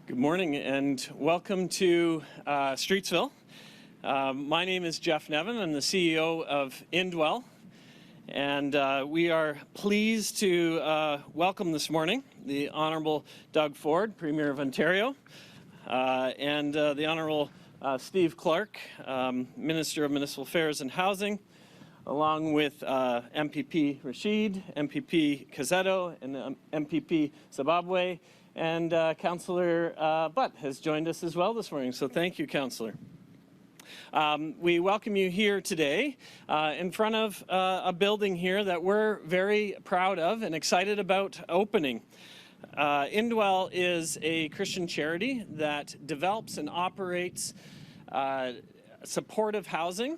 Good morning and welcome to Streetsville. My name is Jeff Nevin. I'm the CEO of Indwell, and we are pleased to welcome this morning the Honourable Doug Ford, Premier of Ontario, and the Honourable Steve Clark, Minister of Municipal Affairs and Housing, along with MPP Rashid, MPP Kazetto, and MPP Zimbabwe. And Councillor Butt has joined us as well this morning, so thank you, Councillor. We welcome you here today in front of a building here that we're very proud of and excited about opening. Indwell is a Christian charity that develops and operates supportive housing.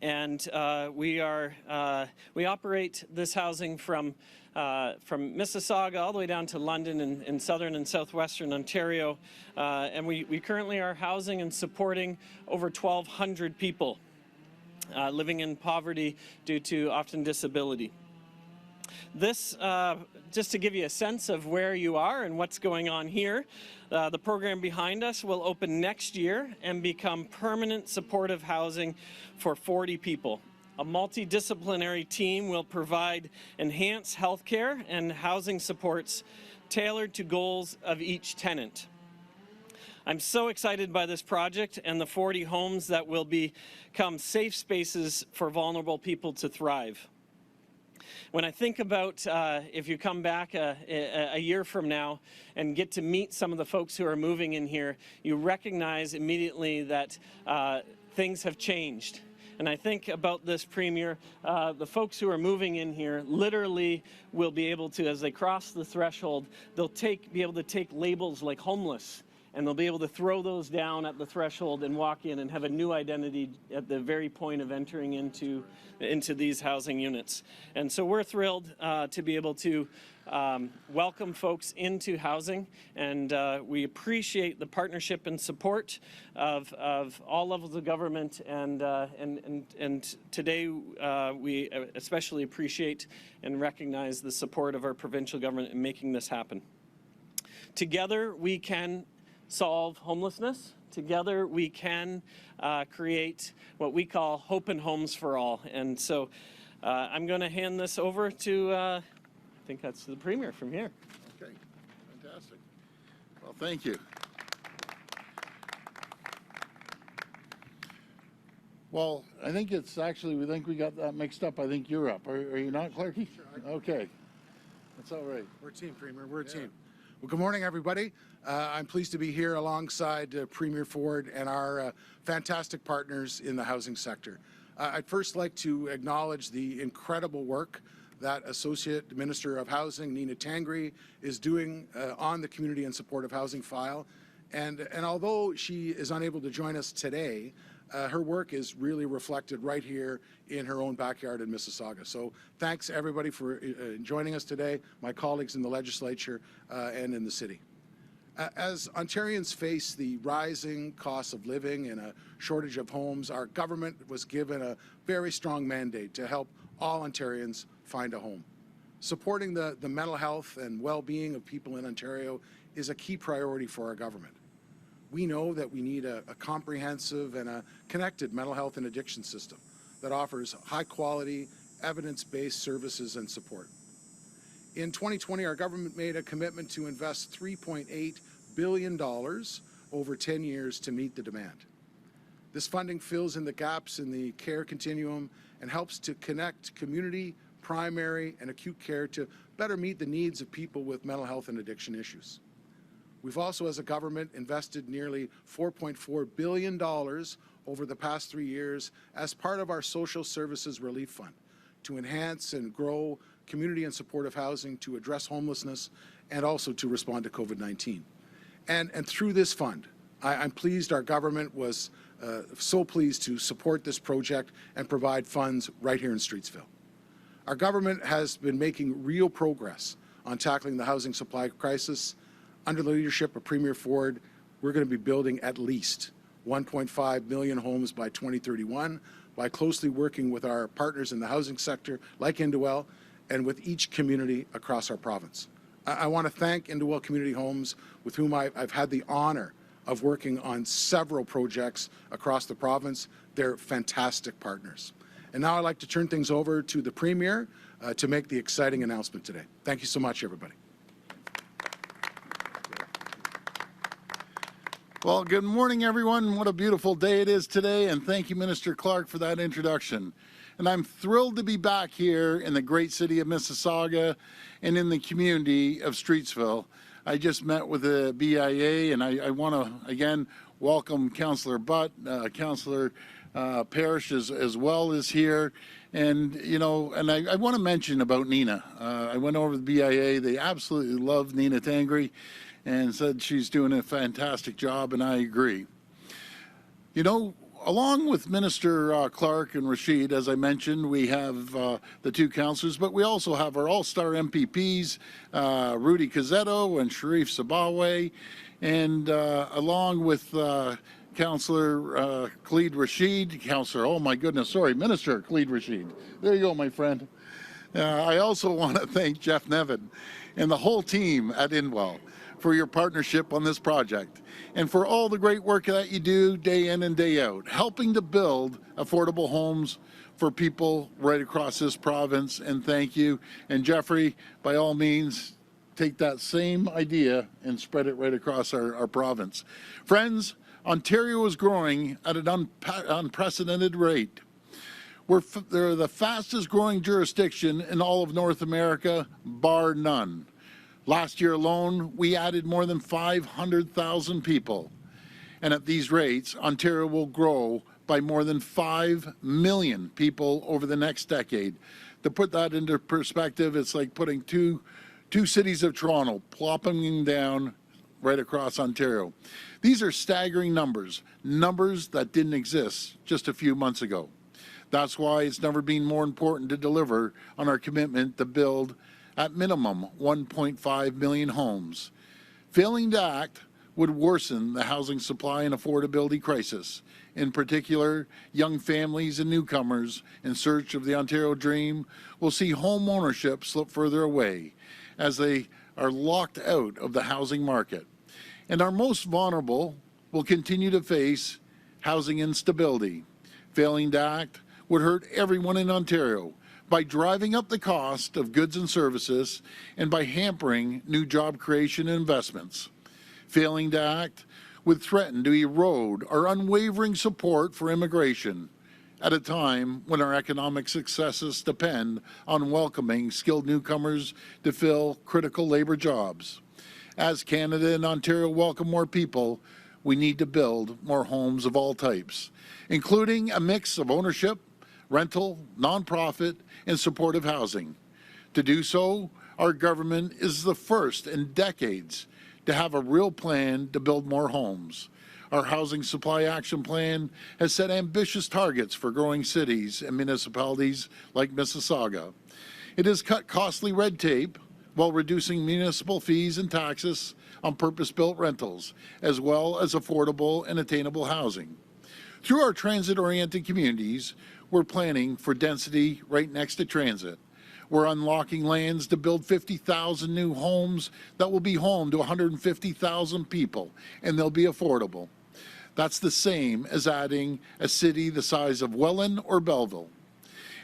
And we operate this housing from Mississauga all the way down to London in southern and southwestern Ontario. And we currently are housing and supporting over 1,200 people living in poverty due to often disability. This, just to give you a sense of where you are and what's going on here, the program behind us will open next year and become permanent supportive housing for 40 people. A multidisciplinary team will provide enhanced health care and housing supports tailored to goals of each tenant. I'm so excited by this project and the 40 homes that will become safe spaces for vulnerable people to thrive. When I think about if you come back a year from now and get to meet some of the folks who are moving in here, you recognize immediately that things have changed. And I think about this, Premier, the folks who are moving in here literally will be able to, as they cross the threshold, they'll be able to take labels like homeless, and they'll be able to throw those down at the threshold and walk in and have a new identity at the very point of entering into these housing units. And so we're thrilled to be able to welcome folks into housing, and we appreciate the partnership and support of all levels of government, and today we especially appreciate and recognize the support of our provincial government in making this happen. Together we can solve homelessness. Together we can create what we call hope and homes for all. And so I'm going to hand this over to, I think that's the Premier from here. Okay, fantastic. Well, thank you. Well, I think it's actually, we got that mixed up. I think you're up. Are you not, Clarky? Sure. Okay. That's all right. We're a team, Premier. We're a team. Well, good morning, everybody. I'm pleased to be here alongside Premier Ford and our fantastic partners in the housing sector. I'd first like to acknowledge the incredible work that Associate Minister of Housing, Nina Tangri, is doing on the Community and Supportive Housing file. And although she is unable to join us today, her work is really reflected right here in her own backyard in Mississauga. So thanks everybody for joining us today, my colleagues in the legislature and in the city. As Ontarians face the rising costs of living and a shortage of homes, our government was given a very strong mandate to help all Ontarians find a home. Supporting the mental health and well-being of people in Ontario is a key priority for our government. We know that we need a comprehensive and a connected mental health and addiction system that offers high-quality, evidence-based services and support. In 2020, our government made a commitment to invest $3.8 billion over 10 years to meet the demand. This funding fills in the gaps in the care continuum and helps to connect community, primary, and acute care to better meet the needs of people with mental health and addiction issues. We've also, as a government, invested nearly $4.4 billion over the past 3 years as part of our Social Services Relief Fund to enhance and grow community and supportive housing to address homelessness and also to respond to COVID-19. And through this fund, I'm pleased our government was so pleased to support this project and provide funds right here in Streetsville. Our government has been making real progress on tackling the housing supply crisis. Under the leadership of Premier Ford, we're going to be building at least 1.5 million homes by 2031 by closely working with our partners in the housing sector like Indwell and with each community across our province. I want to thank Indewell Community Homes, with whom I've had the honor of working on several projects across the province. They're fantastic partners. And now I'd like to turn things over to the Premier to make the exciting announcement today. Thank you so much, everybody. Well, good morning, everyone. What a beautiful day it is today, and thank you, Minister Clark, for that introduction. And I'm thrilled to be back here in the great city of Mississauga and in the community of Streetsville. I just met with the BIA, and I want to, again, welcome Councillor Butt, Councillor Parrish as well is here. And, you know, and I want to mention about Nina. I went over to the BIA. They absolutely love Nina Tangri and said she's doing a fantastic job, and I agree. You know, along with Minister Clark and Rashid, as I mentioned, we have the two councillors, but we also have our all-star MPPs, Rudy Cazzetto and Sharif Sabawe, and along with Councillor Khalid Rashid, Minister Khalid Rashid. There you go, my friend. I also want to thank Jeff Nevin and the whole team at Indewell for your partnership on this project and for all the great work that you do day in and day out, helping to build affordable homes for people right across this province. And thank you. And Jeffrey, by all means, take that same idea and spread it right across our province. Friends, Ontario is growing at an unprecedented rate. They're the fastest growing jurisdiction in all of North America, bar none. Last year alone, we added more than 500,000 people. And at these rates, Ontario will grow by more than 5 million people over the next decade. To put that into perspective, it's like putting two cities of Toronto plopping down right across Ontario. These are staggering numbers that didn't exist just a few months ago. That's why it's never been more important to deliver on our commitment to build at minimum 1.5 million homes. Failing to act would worsen the housing supply and affordability crisis. In particular, young families and newcomers in search of the Ontario dream will see home ownership slip further away as they are locked out of the housing market. And our most vulnerable will continue to face housing instability. Failing to act would hurt everyone in Ontario by driving up the cost of goods and services and by hampering new job creation and investments. Failing to act would threaten to erode our unwavering support for immigration at a time when our economic successes depend on welcoming skilled newcomers to fill critical labor jobs. As Canada and Ontario welcome more people, we need to build more homes of all types, including a mix of ownership, rental, nonprofit, and supportive housing. To do so, our government is the first in decades to have a real plan to build more homes. Our Housing Supply Action Plan has set ambitious targets for growing cities and municipalities like Mississauga. It has cut costly red tape while reducing municipal fees and taxes on purpose-built rentals, as well as affordable and attainable housing. Through our transit-oriented communities, we're planning for density right next to transit. We're unlocking lands to build 50,000 new homes that will be home to 150,000 people, and they'll be affordable. That's the same as adding a city the size of Welland or Belleville.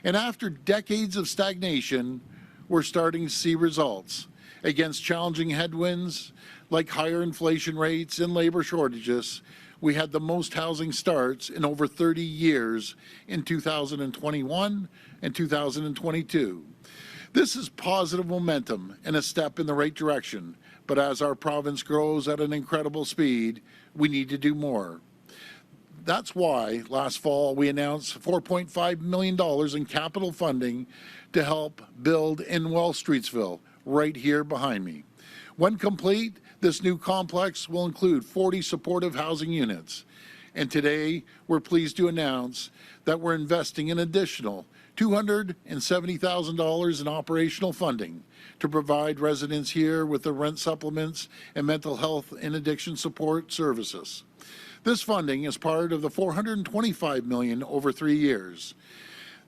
And after decades of stagnation, we're starting to see results. Against challenging headwinds like higher inflation rates and labor shortages, we had the most housing starts in over 30 years in 2021 and 2022. This is positive momentum and a step in the right direction, but as our province grows at an incredible speed, we need to do more. That's why last fall we announced $4.5 million in capital funding to help build Indewell Streetsville right here behind me. When complete, this new complex will include 40 supportive housing units. And today, we're pleased to announce that we're investing an additional $270,000 in operational funding to provide residents here with the rent supplements and mental health and addiction support services. This funding is part of the $425 million over 3 years.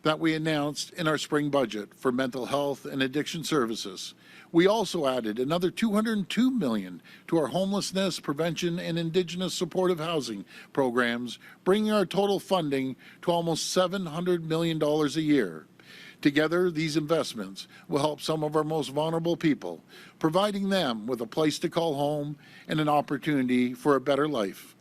that we announced in our spring budget for mental health and addiction services. We also added another $202 million to our homelessness prevention and Indigenous supportive housing programs, bringing our total funding to almost $700 million a year. Together, these investments will help some of our most vulnerable people, providing them with a place to call home and an opportunity for a better life.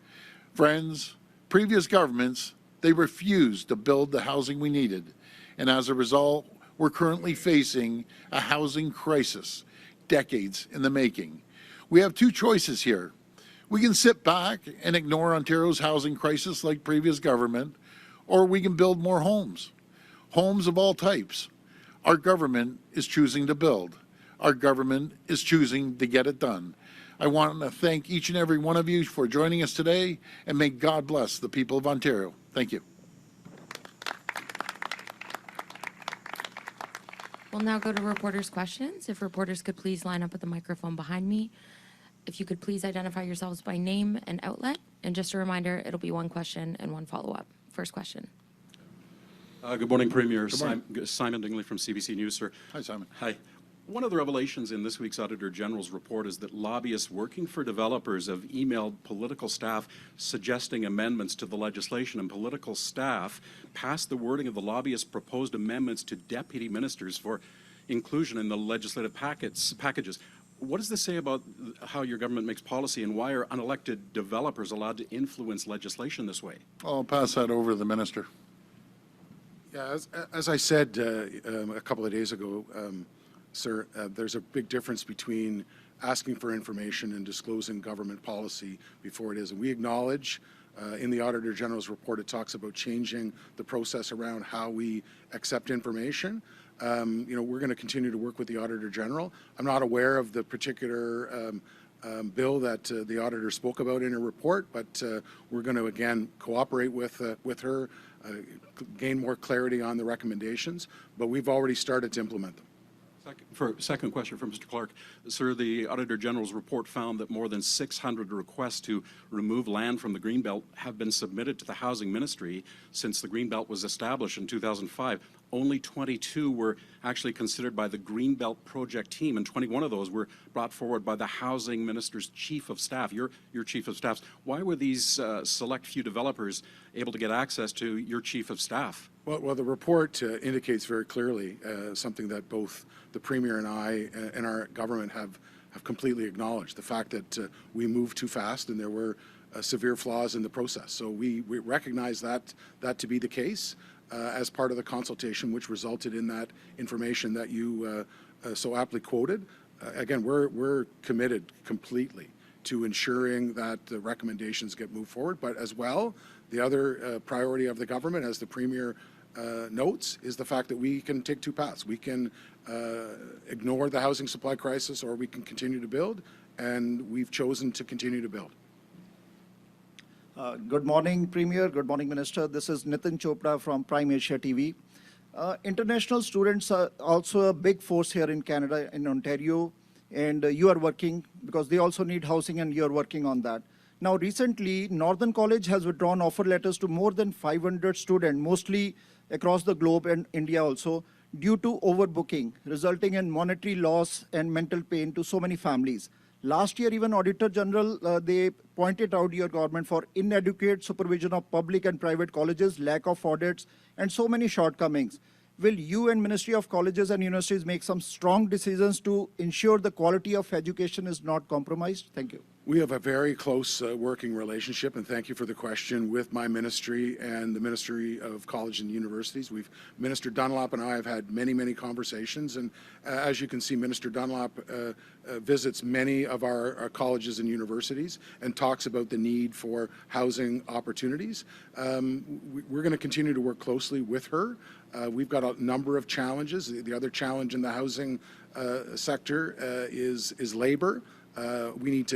Friends, previous governments, they refused to build the housing we needed, and as a result, we're currently facing a housing crisis, decades in the making. We have two choices here. We can sit back and ignore Ontario's housing crisis like previous government, or we can build more homes. Homes of all types. Our government is choosing to build. Our government is choosing to get it done. I want to thank each and every one of you for joining us today, and may God bless the people of Ontario. Thank you. We'll now go to reporters' questions. If reporters could please line up at the microphone behind me. If you could please identify yourselves by name and outlet. And just a reminder, it'll be one question and one follow-up. First question. Good morning, Premier. Good morning. Simon Dingley from CBC News, sir. Hi, Simon. Hi. One of the revelations in this week's Auditor General's report is that lobbyists working for developers have emailed political staff suggesting amendments to the legislation, and political staff passed the wording of the lobbyists' proposed amendments to deputy ministers for inclusion in the legislative packages. What does this say about how your government makes policy, and why are unelected developers allowed to influence legislation this way? I'll pass that over to the minister. Yeah, as I said a couple of days ago, sir, there's a big difference between asking for information and disclosing government policy before it is. And we acknowledge in the Auditor General's report, it talks about changing the process around how we accept information. We're going to continue to work with the Auditor General. I'm not aware of the particular bill that the auditor spoke about in her report, but we're going to again cooperate with her, gain more clarity on the recommendations, but we've already started to implement them. Second question for Mr. Clark. Sir, the Auditor General's report found that more than 600 requests to remove land from the Greenbelt have been submitted to the Housing Ministry since the Greenbelt was established in 2005. Only 22 were actually considered by the Greenbelt project team, and 21 of those were brought forward by the Housing Minister's Chief of Staff, your Chief of Staff. Why were these select few developers able to get access to your Chief of Staff? Well, the report indicates very clearly something that both the Premier and I and our government have completely acknowledged, the fact that we moved too fast and there were severe flaws in the process. So we recognize that to be the case as part of the consultation, which resulted in that information that you so aptly quoted. Again, we're committed completely to ensuring that the recommendations get moved forward, but as well, the other priority of the government, as the Premier notes, is the fact that we can take two paths. We can ignore the housing supply crisis, or we can continue to build, and we've chosen to continue to build. Good morning, Premier. Good morning, Minister. This is Nitin Chopra from Prime Asia TV. International students are also a big force here in Canada, in Ontario, and you are working, because they also need housing, and you are working on that. Now, recently, Northern College has withdrawn offer letters to more than 500 students, mostly across the globe and India also, due to overbooking, resulting in monetary loss and mental pain to so many families. Last year, even Auditor General, they pointed out your government for inadequate supervision of public and private colleges, lack of audits, and so many shortcomings. Will you and Ministry of Colleges and Universities make some strong decisions to ensure the quality of education is not compromised? Thank you. We have a very close working relationship, and thank you for the question, with my ministry and the Ministry of College and Universities. Minister Dunlop and I have had many, many conversations, and as you can see, Minister Dunlop visits many of our colleges and universities and talks about the need for housing opportunities. We're going to continue to work closely with her. We've got a number of challenges. The other challenge in the housing sector is labor. We need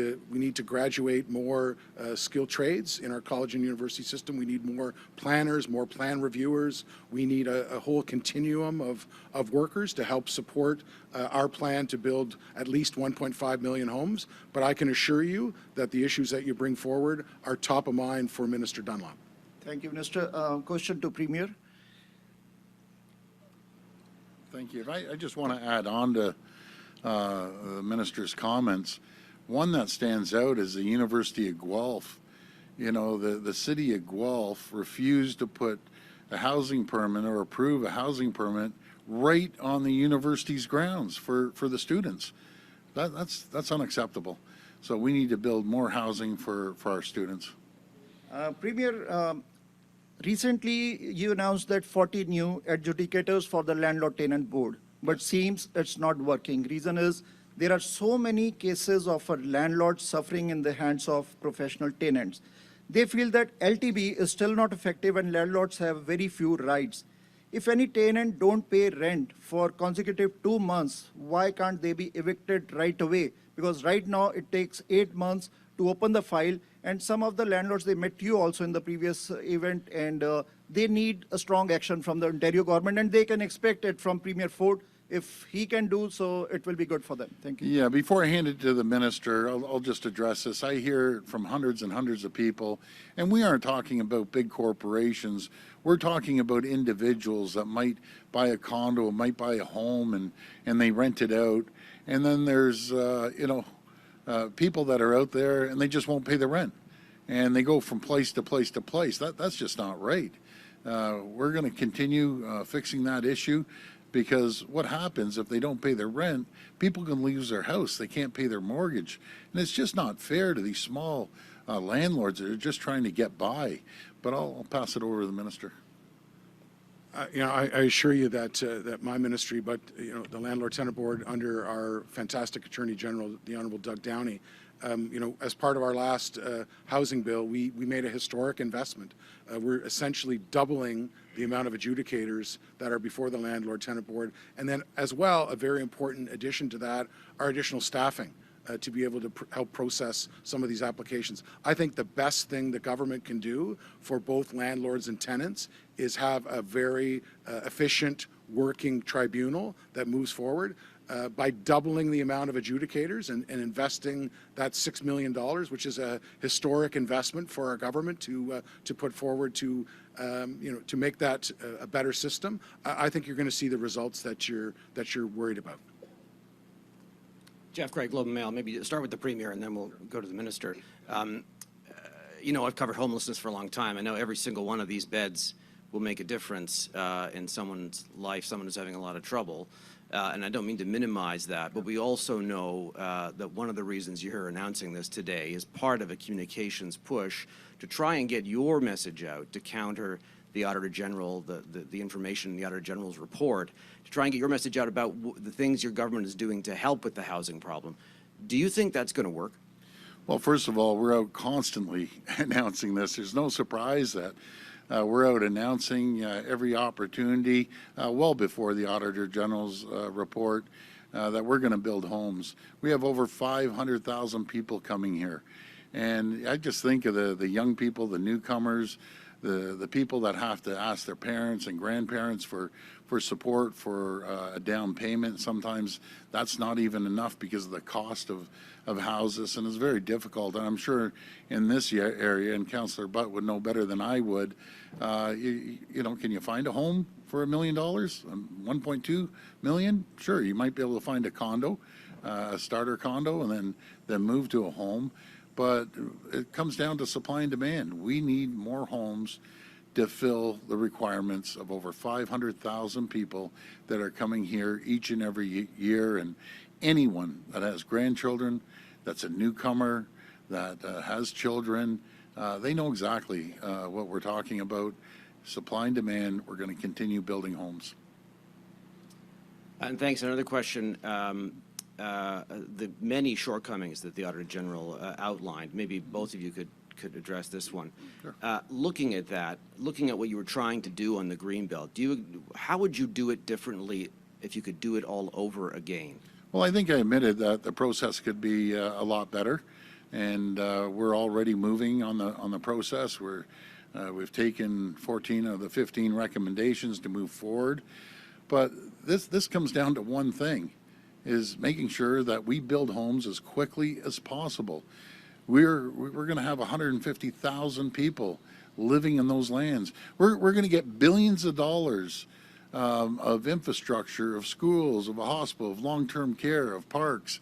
to graduate more skilled trades in our college and university system. We need more planners, more plan reviewers. We need a whole continuum of workers to help support our plan to build at least 1.5 million homes. But I can assure you that the issues that you bring forward are top of mind for Minister Dunlop. Thank you, Minister. Question to Premier. Thank you. I just want to add on to the minister's comments. One that stands out is the University of Guelph. You know, the city of Guelph refused to put a housing permit or approve a housing permit right on the university's grounds for the students. That's unacceptable. So we need to build more housing for our students. Premier, recently you announced that 40 new adjudicators for the landlord-tenant board, but seems it's not working. Reason is there are so many cases of a landlord suffering in the hands of professional tenants. They feel that LTB is still not effective and landlords have very few rights. If any tenant don't pay rent for consecutive 2 months, why can't they be evicted right away? Because right now it takes 8 months to open the file, and some of the landlords, they met you also in the previous event, and they need a strong action from the Ontario government, and they can expect it from Premier Ford. If he can do so, it will be good for them. Thank you. Yeah, before I hand it to the minister, I'll just address this. I hear from hundreds and hundreds of people, and we aren't talking about big corporations. We're talking about individuals that might buy a condo, might buy a home, and they rent it out. And then there's, people that are out there and they just won't pay the rent. And they go from place to place to place. That's just not right. We're going to continue fixing that issue. Because what happens if they don't pay their rent, people can lose their house. They can't pay their mortgage. And it's just not fair to these small landlords that are just trying to get by. But I'll pass it over to the minister. I assure you that that my ministry, but the Landlord Tenant Board under our fantastic Attorney General, the Honourable Doug Downey, as part of our last housing bill, we made a historic investment. We're essentially doubling the amount of adjudicators that are before the Landlord Tenant Board. And then as well, a very important addition to that are additional staffing to be able to help process some of these applications. I think the best thing the government can do for both landlords and tenants is have a very efficient working tribunal that moves forward. By doubling the amount of adjudicators and investing that $6 million, which is a historic investment for our government to put forward to make that a better system, I think you're going to see the results that you're worried about. Jeff Craig, Globe and Mail. Maybe start with the Premier and then we'll go to the Minister. I've covered homelessness for a long time. I know every single one of these beds will make a difference in someone's life, someone who's having a lot of trouble. And I don't mean to minimize that, but we also know that one of the reasons you're announcing this today is part of a communications push to try and get your message out to counter the Auditor General, the information in the Auditor General's report, to try and get your message out about the things your government is doing to help with the housing problem. Do you think that's going to work? Well, first of all, we're out constantly announcing this. There's no surprise that we're out announcing every opportunity well before the Auditor General's report that we're going to build homes. We have over 500,000 people coming here. And I just think of the young people, the newcomers, the people that have to ask their parents and grandparents for support for a down payment. Sometimes that's not even enough because of the cost of houses, and it's very difficult. And I'm sure in this area, and Councillor Butt would know better than I would, can you find a home for $1 million, 1.2 million? Sure, you might be able to find a condo, a starter condo, and then move to a home. But it comes down to supply and demand. We need more homes to fill the requirements of over 500,000 people that are coming here each and every year. And anyone that has grandchildren, that's a newcomer, that has children, they know exactly what we're talking about. Supply and demand, we're going to continue building homes. And thanks. Another question. The many shortcomings that the Auditor General outlined, maybe both of you could address this one. Sure. Looking at that, looking at what you were trying to do on the Greenbelt, how would you do it differently if you could do it all over again? Well, I think I admitted that the process could be a lot better, and we're already moving on the process. We've taken 14 of the 15 recommendations to move forward, but this comes down to one thing, is making sure that we build homes as quickly as possible. We're going to have 150,000 people living in those lands. We're going to get billions of dollars of infrastructure, of schools, of a hospital, of long-term care, of parks.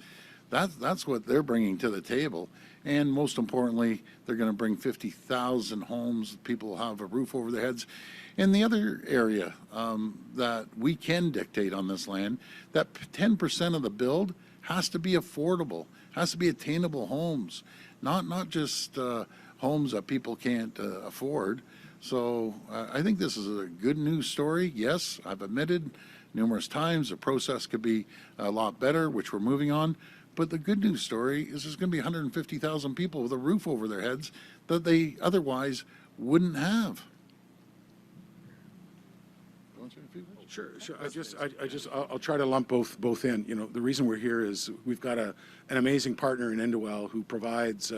That's what they're bringing to the table. And most importantly, they're going to bring 50,000 homes. People will have a roof over their heads. And the other area that we can dictate on this land, that 10% of the build has to be affordable, has to be attainable homes, not just homes that people can't afford. So I think this is a good news story. Yes, I've admitted numerous times the process could be a lot better, which we're moving on. But the good news story is there's going to be 150,000 people with a roof over their heads that they otherwise wouldn't have. Sure. I'll try to lump both in. You know, the reason we're here is we've got an amazing partner in Indowell who provides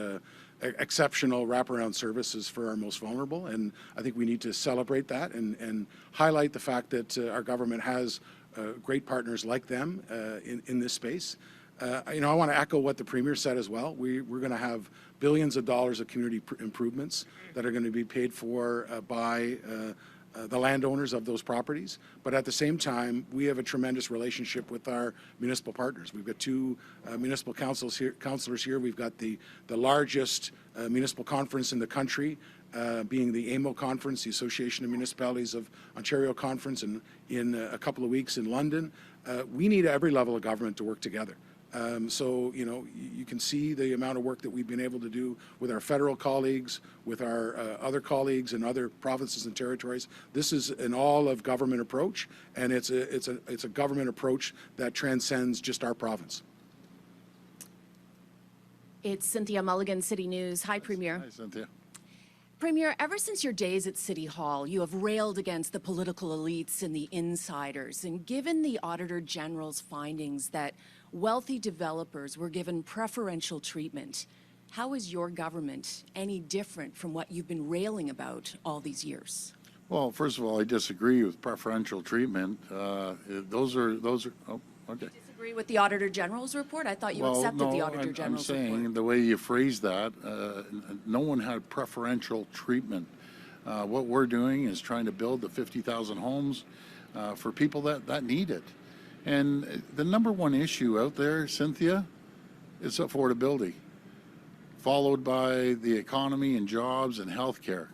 exceptional wraparound services for our most vulnerable, and I think we need to celebrate that and highlight the fact that our government has great partners like them in this space. You know, I want to echo what the Premier said as well. We're going to have billions of dollars of community improvements that are going to be paid for by the landowners of those properties. But at the same time, we have a tremendous relationship with our municipal partners. We've got two municipal councillors here. We've got the largest municipal conference in the country, being the AMO conference, the Association of Municipalities of Ontario conference, in a couple of weeks in London. We need every level of government to work together. So, you know, you can see the amount of work that we've been able to do with our federal colleagues, with our other colleagues in other provinces and territories. This is an all-of-government approach, and it's a government approach that transcends just our province. It's Cynthia Mulligan, City News. Hi, Premier. Hi, Cynthia. Premier, ever since your days at City Hall, you have railed against the political elites and the insiders. And given the Auditor General's findings that wealthy developers were given preferential treatment, how is your government any different from what you've been railing about all these years? Well, first of all, I disagree with preferential treatment. Those are, oh, okay. Disagree with the Auditor General's report? I thought you accepted the Auditor General's report. I'm saying the way you phrase that, no one had preferential treatment. What we're doing is trying to build the 50,000 homes for people that need it. And the number one issue out there, Cynthia, is affordability, followed by the economy and jobs and healthcare.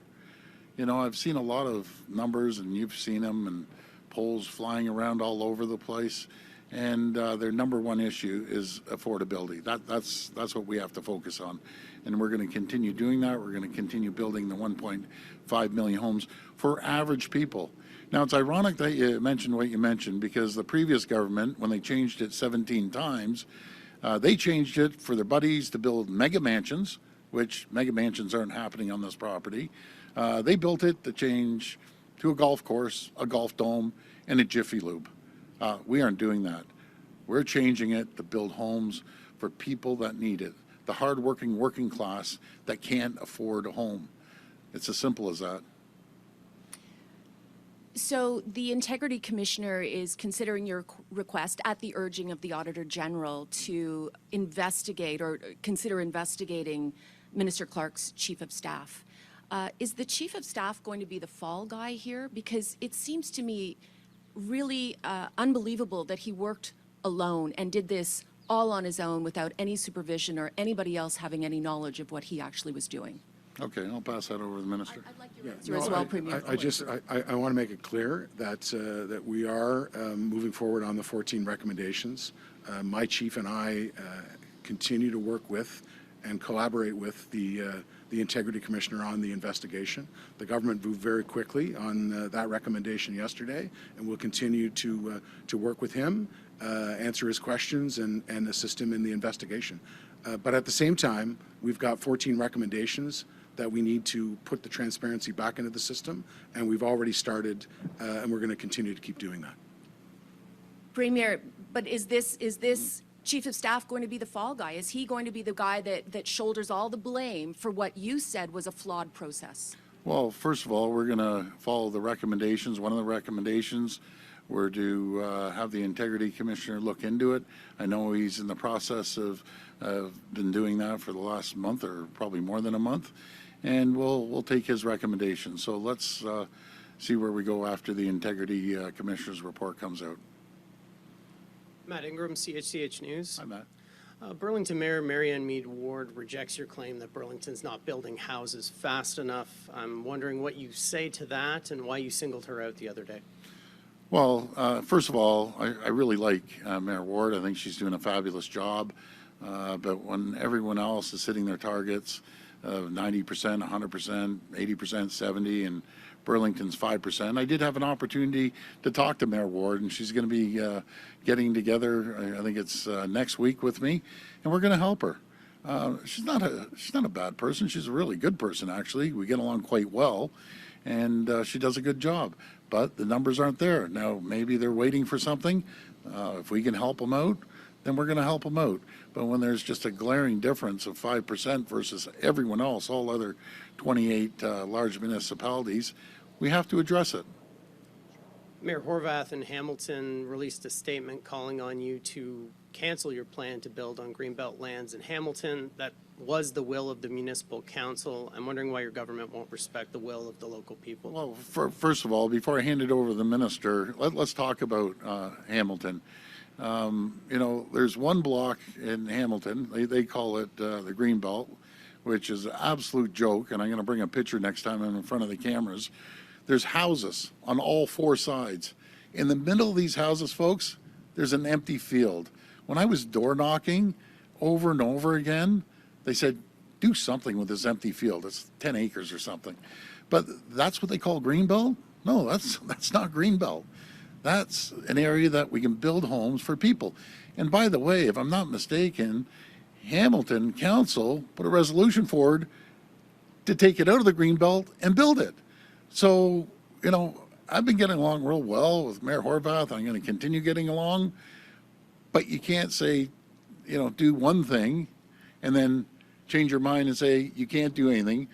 You know, I've seen a lot of numbers, and you've seen them, and polls flying around all over the place. And their number one issue is affordability. That's what we have to focus on. And we're going to continue doing that. We're going to continue building the 1.5 million homes for average people. Now, it's ironic that you mentioned what you mentioned, because the previous government, when they changed it 17 times, they changed it for their buddies to build mega mansions, which mega mansions aren't happening on this property. They built it to change to a golf course, a golf dome, and a Jiffy Lube. We aren't doing that. We're changing it to build homes for people that need it, the hardworking working class that can't afford a home. It's as simple as that. So the Integrity Commissioner is considering your request at the urging of the Auditor General to investigate or consider investigating Minister Clark's Chief of Staff. Is the Chief of Staff going to be the fall guy here? Because it seems to me really unbelievable that he worked alone and did this all on his own without any supervision or anybody else having any knowledge of what he actually was doing. Okay, I'll pass that over to the minister. I'd like your answer as well, Premier. I want to make it clear that that we are moving forward on the 14 recommendations. My chief and I continue to work with and collaborate with the Integrity Commissioner on the investigation. The government moved very quickly on that recommendation yesterday, and we'll continue to work with him, answer his questions, and assist him in the investigation. But at the same time, we've got 14 recommendations that we need to put the transparency back into the system, and we've already started, and we're going to continue to keep doing that. Premier, but is this Chief of Staff going to be the fall guy? Is he going to be the guy that shoulders all the blame for what you said was a flawed process? Well, first of all, we're going to follow the recommendations. One of the recommendations were to have the Integrity Commissioner look into it. I know he's in the process of been doing that for the last month, or probably more than a month, and we'll take his recommendations. So let's see where we go after the Integrity Commissioner's report comes out. Matt Ingram, CHCH News. Hi, Matt. Burlington Mayor Marianne Mead Ward rejects your claim that Burlington's not building houses fast enough. I'm wondering what you say to that and why you singled her out the other day. Well, first of all, I really like Mayor Ward. I think she's doing a fabulous job. But when everyone else is hitting their targets of 90%, 100%, 80%, 70%, and Burlington's 5%, I did have an opportunity to talk to Mayor Ward, and she's going to be getting together, I think it's next week with me, and we're going to help her. She's not a bad person. She's a really good person, actually. We get along quite well, and she does a good job. But the numbers aren't there. Now, maybe they're waiting for something. If we can help them out, then we're going to help them out. But when there's just a glaring difference of 5% versus everyone else, all other 28 large municipalities, we have to address it. Mayor Horvath in Hamilton released a statement calling on you to cancel your plan to build on Greenbelt lands in Hamilton. That was the will of the municipal council. I'm wondering why your government won't respect the will of the local people. Well, first of all, before I hand it over to the minister, let's talk about Hamilton. You know, there's one block in Hamilton, they call it the Greenbelt, which is an absolute joke, and I'm going to bring a picture next time I'm in front of the cameras. There's houses on all four sides. In the middle of these houses, folks, there's an empty field. When I was door knocking over and over again, they said, do something with this empty field. It's 10 acres or something. But that's what they call Greenbelt? No, that's not Greenbelt. That's an area that we can build homes for people. And by the way, if I'm not mistaken, Hamilton Council put a resolution forward to take it out of the Greenbelt and build it. So, you know, I've been getting along real well with Mayor Horvath. I'm going to continue getting along. But you can't say, you know, do one thing and then change your mind and say you can't do anything.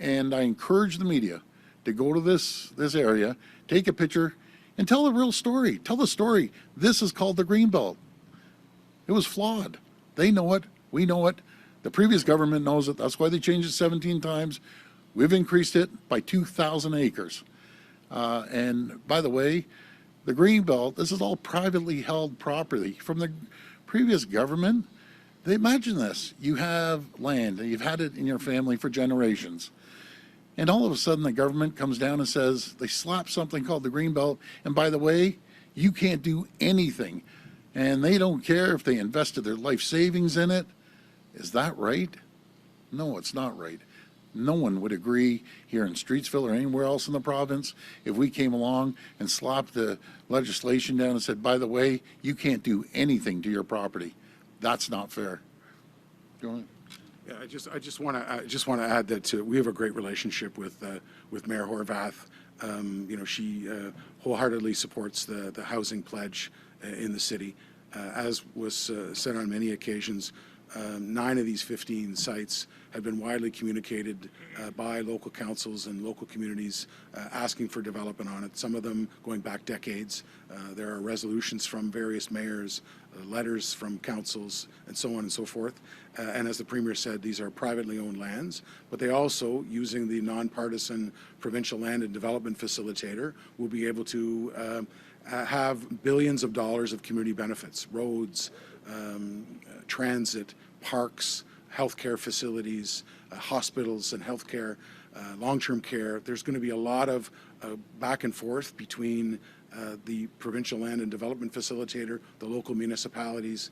And I encourage the media to go to this area, take a picture, and tell the real story. Tell the story. This is called the Greenbelt. It was flawed. They know it. We know it. The previous government knows it. That's why they changed it 17 times. We've increased it by 2,000 acres. And by the way, the Greenbelt, this is all privately held property from the previous government. Imagine this. You have land, and you've had it in your family for generations. And all of a sudden, the government comes down and says, they slap something called the Greenbelt, and by the way, you can't do anything. And they don't care if they invested their life savings in it. Is that right? No, it's not right. No one would agree here in Streetsville or anywhere else in the province if we came along and slapped the legislation down and said, by the way, you can't do anything to your property. That's not fair. Go ahead. Yeah, I just want to add that we have a great relationship with Mayor Horvath. You know, she wholeheartedly supports the housing pledge in the city. As was said on many occasions, 9 of these 15 sites have been widely communicated by local councils and local communities asking for development on it, some of them going back decades. There are resolutions from various mayors, letters from councils, and so on and so forth. And as the Premier said, these are privately owned lands, but they also, using the nonpartisan Provincial Land and Development Facilitator, will be able to have billions of dollars of community benefits, roads, transit, parks, healthcare facilities, hospitals and healthcare, long-term care. There's going to be a lot of back and forth between the Provincial Land and Development Facilitator, the local municipalities,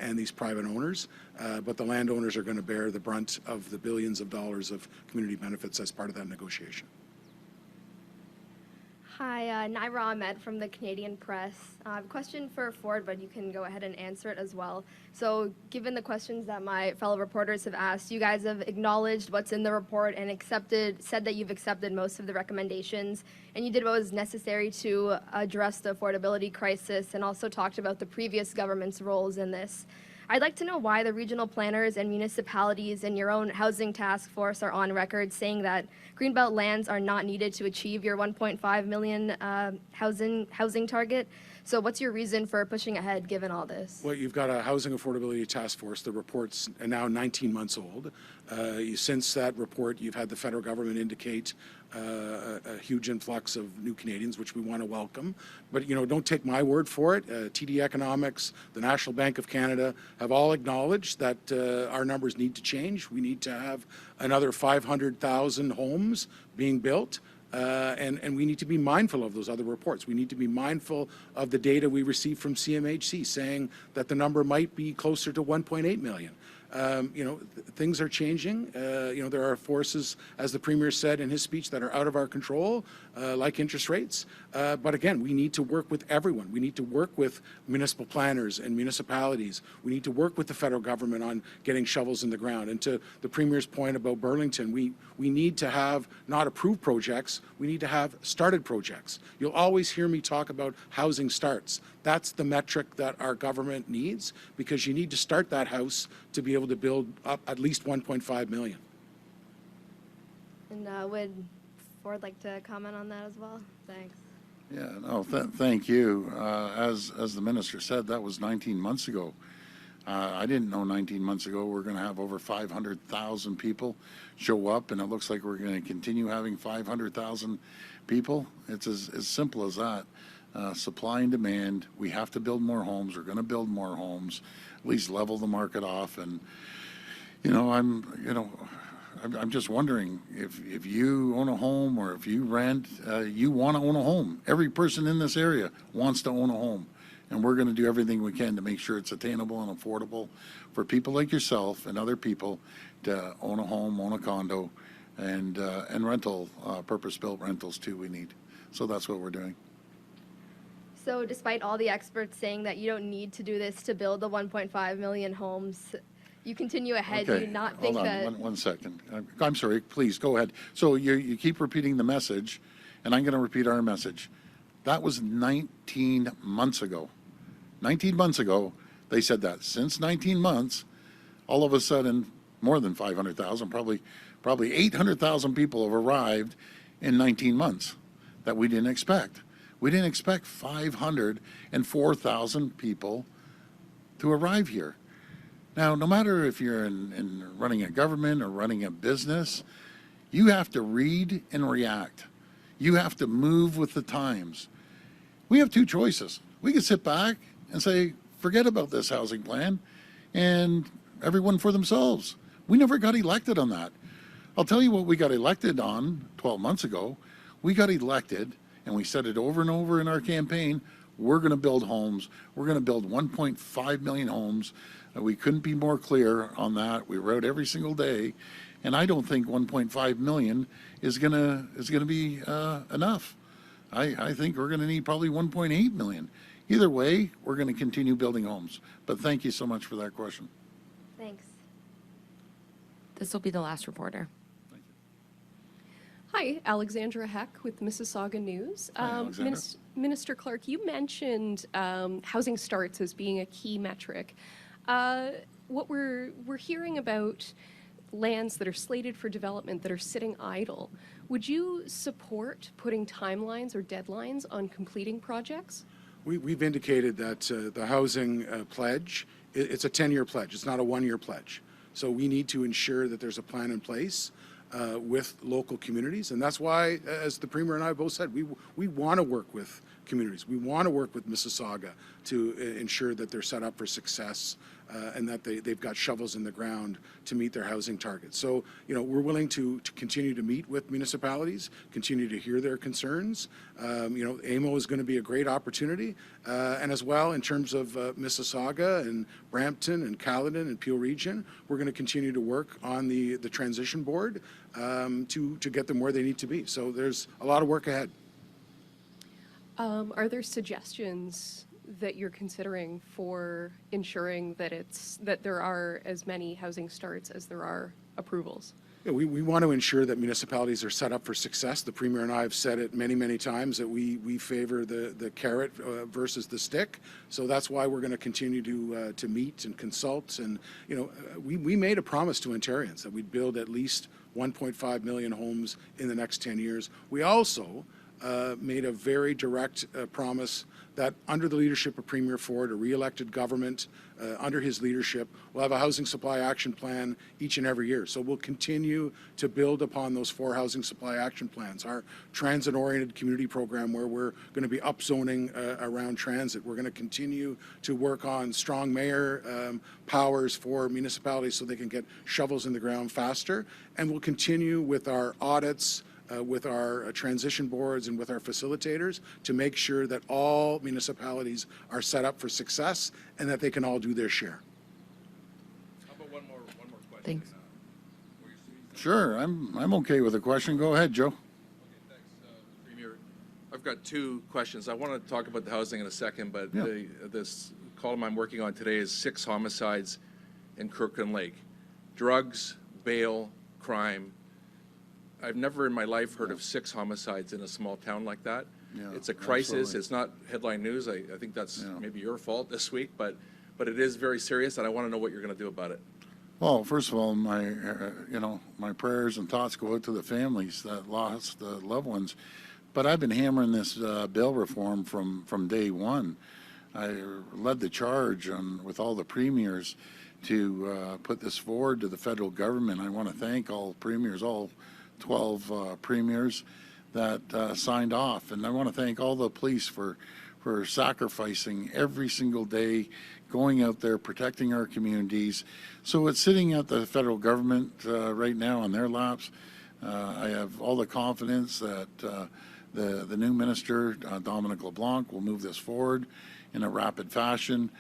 and these private owners. But the landowners are going to bear the brunt of the billions of dollars of community benefits as part of that negotiation. Hi, Naira Ahmed from the Canadian Press. I have a question for Ford, but you can go ahead and answer it as well. So given the questions that my fellow reporters have asked, you guys have acknowledged what's in the report and said that you've accepted most of the recommendations, and you did what was necessary to address the affordability crisis and also talked about the previous government's roles in this. I'd like to know why the regional planners and municipalities and your own housing task force are on record saying that Greenbelt lands are not needed to achieve your 1.5 million housing target. So what's your reason for pushing ahead given all this? Well, you've got a housing affordability task force. The report's now 19 months old. Since that report, you've had the federal government indicate a huge influx of new Canadians, which we want to welcome. But, don't take my word for it. TD Economics, the National Bank of Canada have all acknowledged that our numbers need to change. We need to have another 500,000 homes being built. And we need to be mindful of those other reports. We need to be mindful of the data we receive from CMHC saying that the number might be closer to 1.8 million. Things are changing. There are forces, as the Premier said in his speech, that are out of our control, like interest rates. But again, we need to work with everyone. We need to work with municipal planners and municipalities. We need to work with the federal government on getting shovels in the ground. And to the Premier's point about Burlington, we need to have not approved projects, we need to have started projects. You'll always hear me talk about housing starts. That's the metric that our government needs, because you need to start that house to be able to build up at least 1.5 million. And would Ford like to comment on that as well? Thanks. Yeah, no, thank you. As the minister said, that was 19 months ago. I didn't know 19 months ago we're going to have over 500,000 people show up, and it looks like we're going to continue having 500,000 people. It's as simple as that. Supply and demand. We have to build more homes. We're going to build more homes, at least level the market off. And I'm just wondering if you own a home or if you rent, you want to own a home. Every person in this area wants to own a home. And we're going to do everything we can to make sure it's attainable and affordable for people like yourself and other people to own a home, own a condo, and rental, purpose-built rentals too we need. So that's what we're doing. So despite all the experts saying that you don't need to do this to build the 1.5 million homes, you continue ahead. Okay, Do you not think hold on, that... one second. I'm sorry, please, go ahead. So you keep repeating the message, and I'm going to repeat our message. That was 19 months ago. 19 months ago, they said that. Since 19 months, all of a sudden, more than 500,000, probably 800,000 people have arrived in 19 months that we didn't expect. We didn't expect 504,000 people to arrive here. Now, no matter if you're in running a government or running a business, you have to read and react. You have to move with the times. We have two choices. We can sit back and say, forget about this housing plan, and everyone for themselves. We never got elected on that. I'll tell you what we got elected on 12 months ago. We got elected, and we said it over and over in our campaign, we're going to build homes. We're going to build 1.5 million homes. We couldn't be more clear on that. We wrote every single day, and I don't think 1.5 million is going to be enough. I think we're going to need probably 1.8 million. Either way, we're going to continue building homes. But thank you so much for that question. Thanks. This will be the last reporter. Hi, Alexandra Heck with Mississauga News. Hi, Alexandra. Minister Clark, you mentioned housing starts as being a key metric. What we're hearing about lands that are slated for development that are sitting idle. Would you support putting timelines or deadlines on completing projects? We've indicated that the housing pledge, it's a 10-year pledge. It's not a one-year pledge. So we need to ensure that there's a plan in place with local communities. And that's why, as the Premier and I both said, we want to work with communities. We want to work with Mississauga to ensure that they're set up for success and that they've got shovels in the ground to meet their housing targets. So, we're willing to continue to meet with municipalities, continue to hear their concerns. AMO is going to be a great opportunity. And as well, in terms of Mississauga and Brampton and Caledon and Peel Region, we're going to continue to work on the transition board to get them where they need to be. So there's a lot of work ahead. Are there suggestions that you're considering for ensuring that there are as many housing starts as there are approvals? Yeah, we want to ensure that municipalities are set up for success. The Premier and I have said it many, many times that we favor the carrot versus the stick. So that's why we're going to continue to meet and consult. And we made a promise to Ontarians that we'd build at least 1.5 million homes in the next 10 years. We also made a very direct promise that under the leadership of Premier Ford, a re-elected government under his leadership, will have a housing supply action plan each and every year. So we'll continue to build upon those 4 housing supply action plans. Our transit-oriented community program, where we're going to be upzoning around transit. We're going to continue to work on strong mayor powers for municipalities so they can get shovels in the ground faster. And we'll continue with our audits, with our transition boards and with our facilitators to make sure that all municipalities are set up for success and that they can all do their share. How about one more question? Thanks. Sure, I'm okay with the question. Go ahead, Joe. Okay, thanks, Premier. I've got 2 questions. I want to talk about the housing in a second, but Yeah. this column I'm working on today is 6 homicides in Kirkland Lake. Drugs, bail, crime. I've never in my life heard of 6 homicides in a small town like that. Yeah, It's a crisis. absolutely. It's not headline news. I think that's Yeah. maybe your fault this week, but it is very serious, and I want to know what you're going to do about it. Well, first of all, my my prayers and thoughts go out to the families that lost loved ones. But I've been hammering this bail reform from day one. I led the charge with all the premiers to put this forward to the federal government. I want to thank all premiers, all 12 premiers that signed off, and I want to thank all the police for sacrificing every single day, going out there, protecting our communities. So it's sitting at the federal government right now on their laps. I have all the confidence that the new minister, Dominic LeBlanc, will move this forward in a rapid fashion.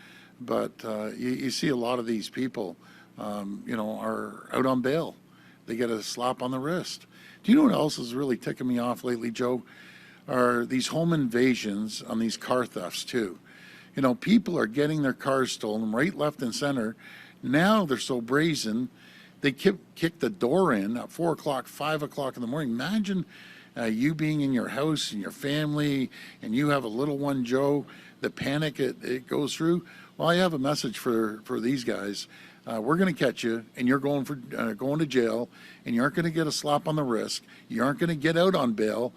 But you see a lot of these people, are out on bail. They get a slap on the wrist. Do you know what else is really ticking me off lately, Joe? Are these home invasions on these car thefts too. People are getting their cars stolen right, left, and center. Now they're so brazen, they kick the door in at 4 o'clock, 5 o'clock in the morning. Imagine you being in your house and your family, and you have a little one, Joe, the panic it goes through. Well, I have a message for these guys. We're going to catch you, and you're going to jail, and you aren't going to get a slap on the wrist. You aren't going to get out on bail.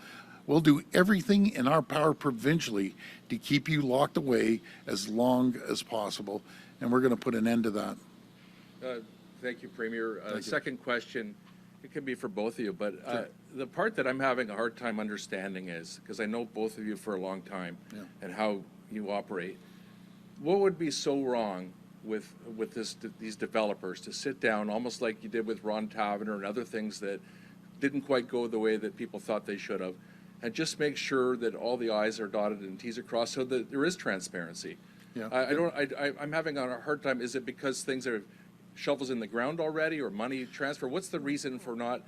We'll do everything in our power provincially to keep you locked away as long as possible, and we're going to put an end to that. Thank you, Premier. Thank you. Second question, it can be for both of you, but Sure. the part that I'm having a hard time understanding is, because I know both of you for a long time and how you operate, what would be so wrong with these developers to sit down, almost like you did with Ron Taverner and other things that didn't quite go the way that people thought they should have, and just make sure that all the I's are dotted and T's are crossed so that there is transparency? Yeah. I'm having a hard time. Is it because things are shovels in the ground already, or money transfer? What's the reason for not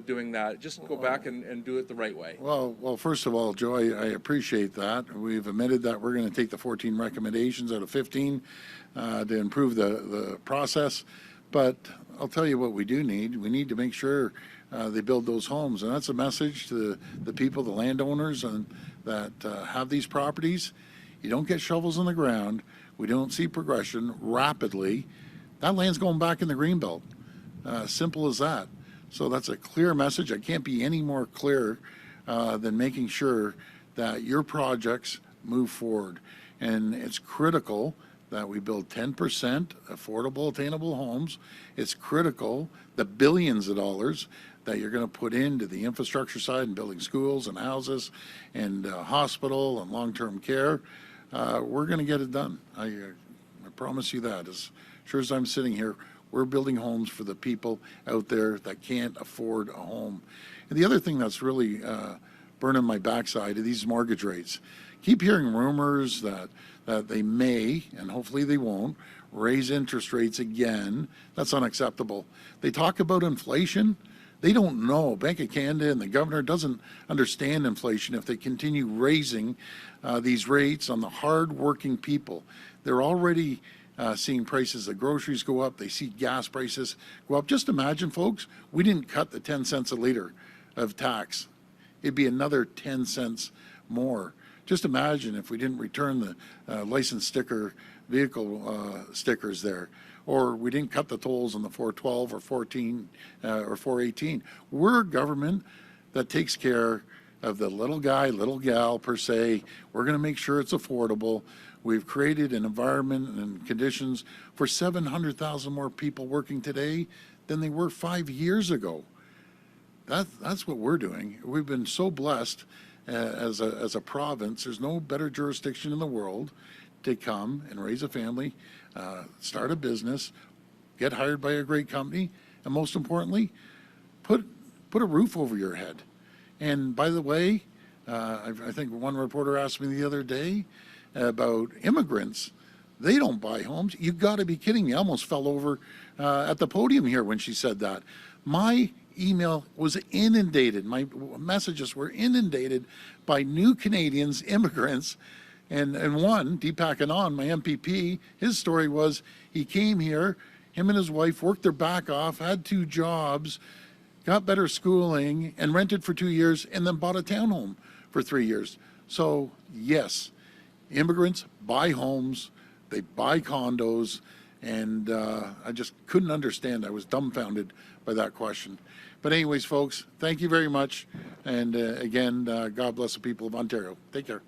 doing that? Just go back and do it the right way. Well, first of all, Joe, I appreciate that. We've admitted that we're going to take the 14 recommendations out of 15 to improve the process. But I'll tell you what we do need. We need to make sure they build those homes. And that's a message to the people, the landowners that have these properties. You don't get shovels in the ground. We don't see progression rapidly. That land's going back in the Greenbelt. Simple as that. So that's a clear message. I can't be any more clear than making sure that your projects move forward. And it's critical that we build 10% affordable, attainable homes. It's critical the billions of dollars that you're going to put into the infrastructure side and building schools and houses and hospital and long-term care. We're going to get it done. I promise you that. As sure as I'm sitting here, we're building homes for the people out there that can't afford a home. And the other thing that's really burning my backside are these mortgage rates. Keep hearing rumors that they may, and hopefully they won't, raise interest rates again. That's unacceptable. They talk about inflation. They don't know. Bank of Canada and the governor doesn't understand inflation if they continue raising these rates on the hard-working people. They're already seeing prices of groceries go up. They see gas prices go up. Just imagine, folks, we didn't cut the 10 cents a liter of tax. It'd be another 10 cents more. Just imagine if we didn't return the license sticker vehicle stickers there, or we didn't cut the tolls on the 412 or 14 or 418. We're a government that takes care of the little guy, little gal per se. We're going to make sure it's affordable. We've created an environment and conditions for 700,000 more people working today than they were 5 years ago. That's what we're doing. We've been so blessed as a province. There's no better jurisdiction in the world to come and raise a family, start a business, get hired by a great company, and most importantly, put a roof over your head. And by the way, I think one reporter asked me the other day about immigrants. They don't buy homes. You've got to be kidding me. I almost fell over at the podium here when she said that. My email was inundated. My messages were inundated by new Canadians, immigrants, and one, Deepak Anand, my MPP, his story was he came here, him and his wife worked their back off, had 2 jobs, got better schooling, and rented for 2 years, and then bought a townhome for 3 years. So yes, immigrants buy homes, they buy condos, and I just couldn't understand. I was dumbfounded by that question. But anyways, folks, thank you very much. And again, God bless the people of Ontario. Take care.